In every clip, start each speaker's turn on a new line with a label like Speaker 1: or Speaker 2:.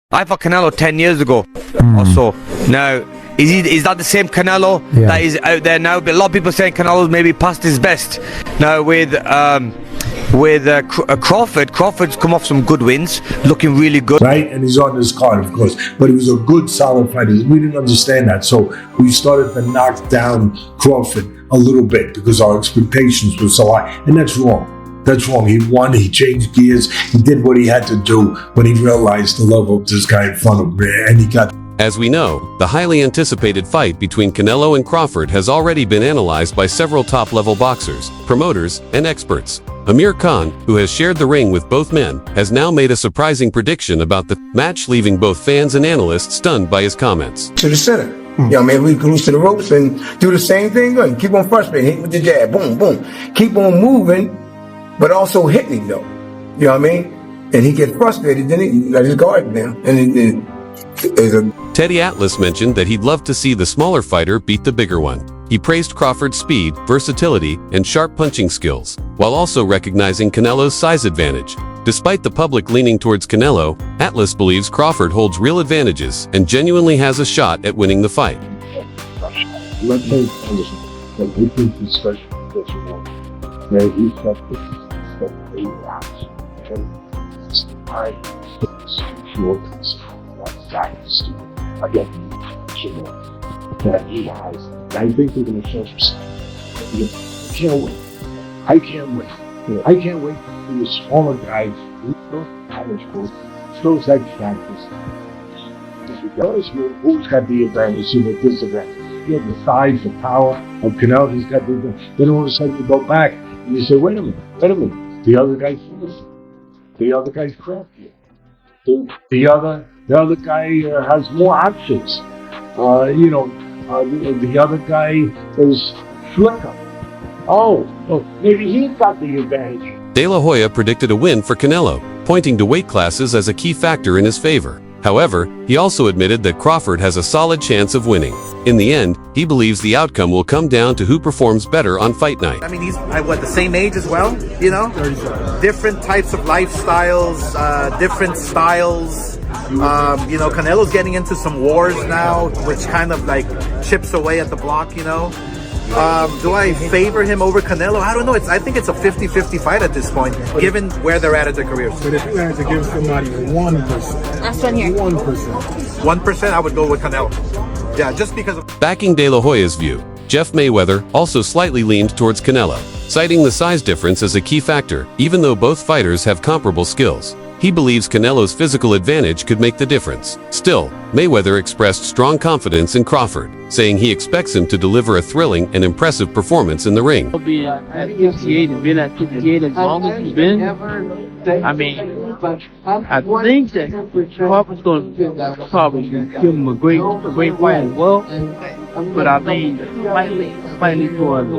Speaker 1: I fought Canelo 10 years ago or so. Now, is that the same Canelo that is out there now? But a lot of people saying Canelo's maybe past his best. Now with Crawford's come off some good wins, looking really good.
Speaker 2: Right, and he's on this card, of course. But he was a good, solid fighter. We didn't understand that, so we started to knock down Crawford a little bit because our expectations were so high, and that's wrong. That's wrong. He won, he changed gears, he did what he had to do when he realized the level of this guy in front of him, and he got...
Speaker 3: As we know, the highly anticipated fight between Canelo and Crawford has already been analyzed by several top-level boxers, promoters, and experts. Amir Khan, who has shared the ring with both men, has now made a surprising prediction about the match, leaving both fans and analysts stunned by his comments.
Speaker 4: To the center. You know, man, we cruise to the ropes and do the same thing. Good. Keep on frustrating, hit with the jab, boom, boom. Keep on moving, but also hitting though. You know what I mean? And he gets frustrated, then he let his guard down. And
Speaker 3: Teddy Atlas mentioned that he'd love to see the smaller fighter beat the bigger one. He praised Crawford's speed, versatility, and sharp punching skills, while also recognizing Canelo's size advantage. Despite the public leaning towards Canelo, Atlas believes Crawford holds real advantages and genuinely has a shot at winning the fight.
Speaker 2: Let him understand that he thinks he's special. Man, he's got this stuff that he wants. And it's the mind that's sure that's I get you know that he has. And I think they're going to show some stuff. I can't wait. I can't wait to see the smaller guys, those college boys, those X-factors. Who's got the advantage and the disadvantage? You have the size, the power of Canelo. He's got the. Then all of a sudden you go back and you say, wait a minute. The other guy's craftier. The other guy has more options. The other guy is slicker. Oh, maybe he's got the advantage.
Speaker 3: De La Hoya predicted a win for Canelo, pointing to weight classes as a key factor in his favor. However, he also admitted that Crawford has a solid chance of winning. In the end, he believes the outcome will come down to who performs better on fight night.
Speaker 5: I mean, he's the same age as well, you know? Different types of lifestyles, different styles. Canelo's getting into some wars now, which kind of like chips away at the block, you know? Do I favor him over Canelo? I don't know. I think it's a 50-50 fight at this point, given where they're at their careers.
Speaker 6: But if you had to give somebody 1%,
Speaker 7: last one here.
Speaker 5: 1%, I would go with Canelo. Yeah, just because of...
Speaker 3: Backing De La Hoya's view, Jeff Mayweather also slightly leaned towards Canelo, citing the size difference as a key factor, even though both fighters have comparable skills. He believes Canelo's physical advantage could make the difference. Still, Mayweather expressed strong confidence in Crawford, saying he expects him to deliver a thrilling and impressive performance in the ring.
Speaker 8: He'll be at 58 and been at 58 as long as he's been. I mean, I think that Crawford's going to probably give him a great fight as well. But I think slightly towards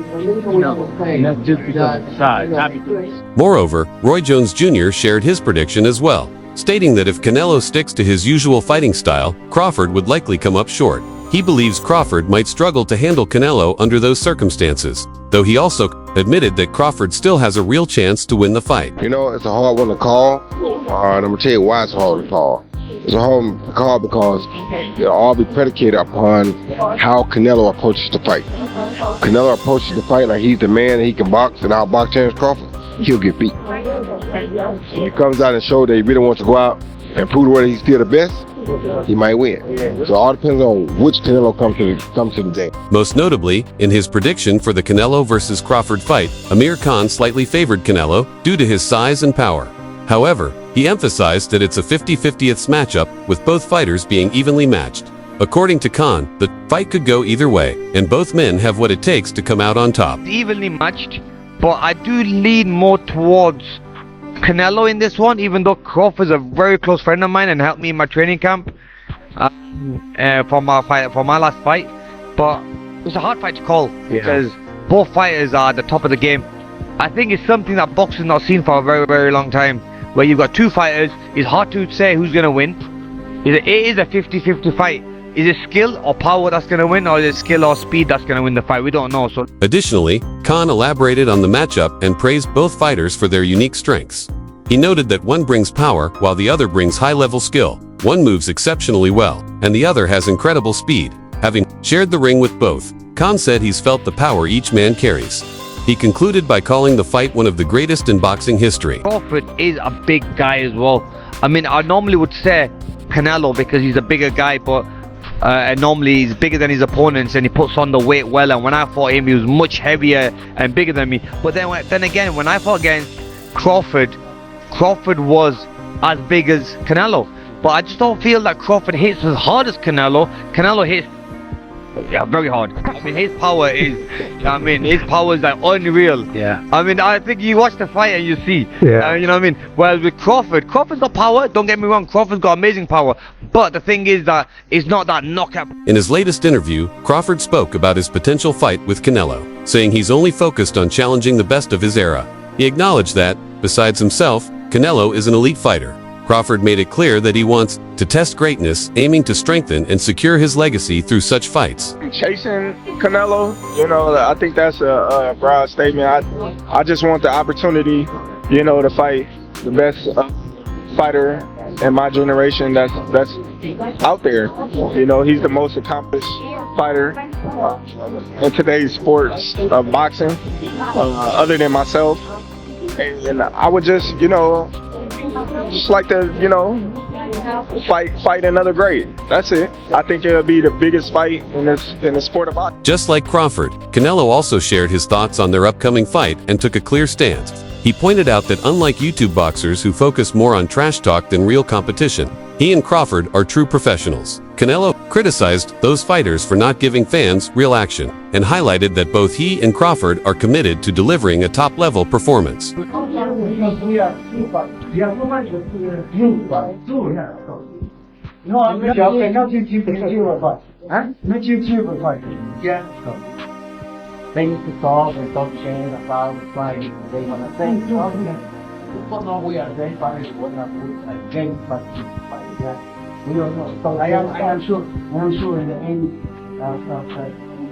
Speaker 8: that's just because of the size, not because.
Speaker 3: Moreover, Roy Jones Jr. shared his prediction as well, stating that if Canelo sticks to his usual fighting style, Crawford would likely come up short. He believes Crawford might struggle to handle Canelo under those circumstances, though he also admitted that Crawford still has a real chance to win the fight.
Speaker 9: You know, it's a hard one to call, and I'm going to tell you why it's hard to call. It's a hard one to call because it'll all be predicated upon how Canelo approaches the fight. Canelo approaches the fight like he's the man and he can box and outbox TerenceCrawford, he'll get beat. If he comes out and shows that he really wants to go out and prove whether he's still the best, he might win. So it all depends on which Canelo comes to the day.
Speaker 3: Most notably, in his prediction for the Canelo versus Crawford fight, Amir Khan slightly favored Canelo due to his size and power. However, he emphasized that it's a 50-50th matchup, with both fighters being evenly matched. According to Khan, the fight could go either way, and both men have what it takes to come out on top.
Speaker 1: Evenly matched, but I do lean more towards Canelo in this one, even though Crawford's a very close friend of mine and helped me in my training camp for my last fight. But it's a hard fight to call because both fighters are at the top of the game. I think it's something that boxing's not seen for a very, very long time, where you've got two fighters. It's hard to say who's going to win. It is a 50-50 fight. Is it skill or power that's going to win, or is it skill or speed that's going to win the fight? We don't know. So,
Speaker 3: additionally, Khan elaborated on the matchup and praised both fighters for their unique strengths. He noted that one brings power while the other brings high-level skill. One moves exceptionally well, and the other has incredible speed. Having shared the ring with both, Khan said he's felt the power each man carries. He concluded by calling the fight one of the greatest in boxing history.
Speaker 1: Crawford is a big guy as well. I mean, I normally would say Canelo because he's a bigger guy, but and normally he's bigger than his opponents and he puts on the weight well. And when I fought him, he was much heavier and bigger than me. But then again, when I fought against Crawford, Crawford was as big as Canelo. But I just don't feel that Crawford hits as hard as Canelo. Canelo hits very hard. I mean, his power is like unreal.
Speaker 8: Yeah.
Speaker 1: I mean, I think you watch the fight and you see.
Speaker 6: Yeah.
Speaker 1: You know what I mean? Whereas with Crawford's got power. Don't get me wrong, Crawford's got amazing power. But the thing is that it's not that knockout.
Speaker 3: In his latest interview, Crawford spoke about his potential fight with Canelo, saying he's only focused on challenging the best of his era. He acknowledged that, besides himself, Canelo is an elite fighter. Crawford made it clear that he wants to test greatness, aiming to strengthen and secure his legacy through such fights.
Speaker 7: Chasing Canelo, I think that's a broad statement. I just want the opportunity, to fight the best fighter in my generation that's out there. He's the most accomplished fighter in today's sports of boxing, other than myself. And I would just like to, fight another great. That's it. I think it'll be the biggest fight in the sport of boxing.
Speaker 3: Just like Crawford, Canelo also shared his thoughts on their upcoming fight and took a clear stance. He pointed out that unlike YouTube boxers who focus more on trash talk than real competition, he and Crawford are true professionals. Canelo criticized those fighters for not giving fans real action and highlighted that both he and Crawford are committed to delivering a top-level performance.
Speaker 10: They used to talk and talk shit about fighting. They want to think. But no, we are very fighters. We're not very fighters. We don't know. So I am sure in the end of the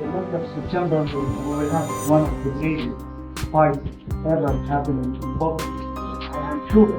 Speaker 10: month of September, we will have one of the greatest fights ever happening in boxing. I am sure.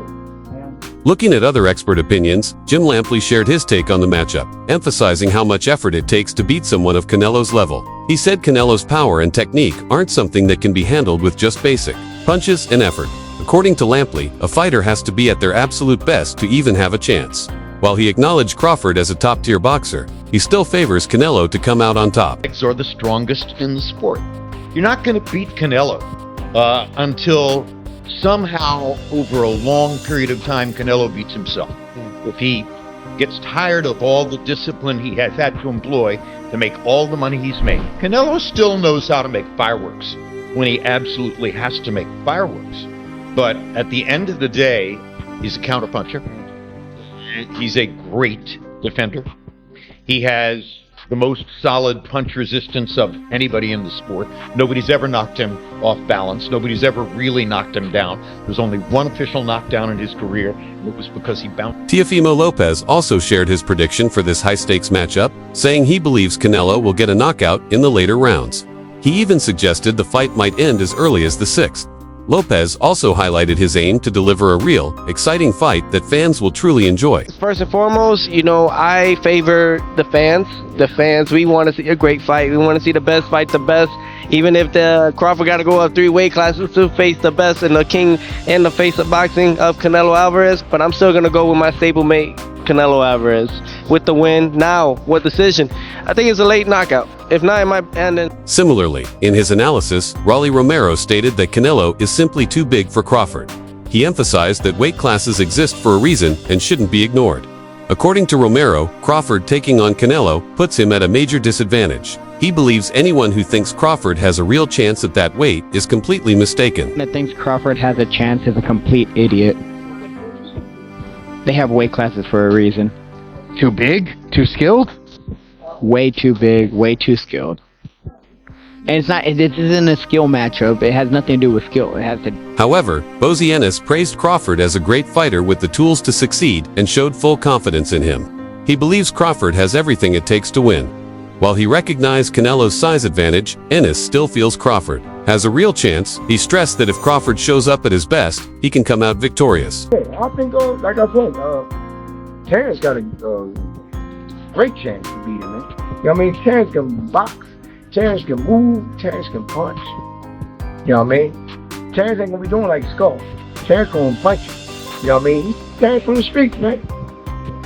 Speaker 3: Looking at other expert opinions, Jim Lampley shared his take on the matchup, emphasizing how much effort it takes to beat someone of Canelo's level. He said Canelo's power and technique aren't something that can be handled with just basic punches and effort. According to Lampley, a fighter has to be at their absolute best to even have a chance. While he acknowledged Crawford as a top-tier boxer, he still favors Canelo to come out on top.
Speaker 11: Are the strongest in the sport. You're not going to beat Canelo until somehow over a long period of time Canelo beats himself. If he gets tired of all the discipline he has had to employ to make all the money he's made. Canelo still knows how to make fireworks when he absolutely has to make fireworks. But at the end of the day, he's a counterpuncher. He's a great defender. He has the most solid punch resistance of anybody in the sport. Nobody's ever knocked him off balance. Nobody's ever really knocked him down. There's only one official knockdown in his career, and it was because he bounced.
Speaker 3: Teofimo Lopez also shared his prediction for this high-stakes matchup, saying he believes Canelo will get a knockout in the later rounds. He even suggested the fight might end as early as the 6th. Lopez also highlighted his aim to deliver a real, exciting fight that fans will truly enjoy.
Speaker 12: First and foremost, I favor the fans. The fans, we want to see a great fight. We want to see the best fight the best. Even if the Crawford got to go up 3 weight classes to face the best and the king in the face of boxing of Canelo Alvarez. But I'm still going to go with my stablemate, Canelo Alvarez, with the win. Now, what decision? I think it's a late knockout. If not, it might end in...
Speaker 3: Similarly, in his analysis, Rolly Romero stated that Canelo is simply too big for Crawford. He emphasized that weight classes exist for a reason and shouldn't be ignored. According to Romero, Crawford taking on Canelo puts him at a major disadvantage. He believes anyone who thinks Crawford has a real chance at that weight is completely mistaken.
Speaker 13: That thinks Crawford has a chance is a complete idiot. They have weight classes for a reason.
Speaker 14: Too big? Too skilled?
Speaker 13: Way too big, way too skilled. And this isn't a skill matchup. It has nothing to do with skill. It has to...
Speaker 3: However, Bozianis praised Crawford as a great fighter with the tools to succeed and showed full confidence in him. He believes Crawford has everything it takes to win. While he recognized Canelo's size advantage, Ennis still feels Crawford has a real chance. He stressed that if Crawford shows up at his best, he can come out victorious.
Speaker 4: Yeah, I think, like I said, Terrence got a great chance to beat him, man. You know what I mean? Terrence can box, Terrence can move, Terrence can punch. You know what I mean? Terrence ain't gonna be doing like Skull. Terrence gonna punch you. You know what I mean? He's Terrence from the streets, man.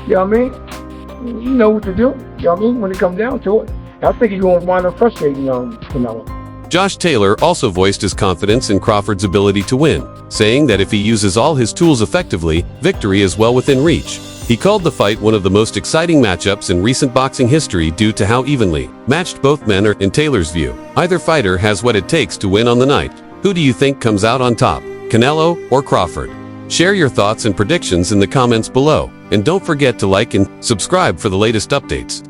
Speaker 4: You know what I mean? You know what to do. You know what I mean? When it comes down to it. I think he's gonna wind up frustrating Canelo.
Speaker 3: Josh Taylor also voiced his confidence in Crawford's ability to win, saying that if he uses all his tools effectively, victory is well within reach. He called the fight one of the most exciting matchups in recent boxing history due to how evenly matched both men are. In Taylor's view, either fighter has what it takes to win on the night. Who do you think comes out on top, Canelo or Crawford? Share your thoughts and predictions in the comments below, and don't forget to like and subscribe for the latest updates.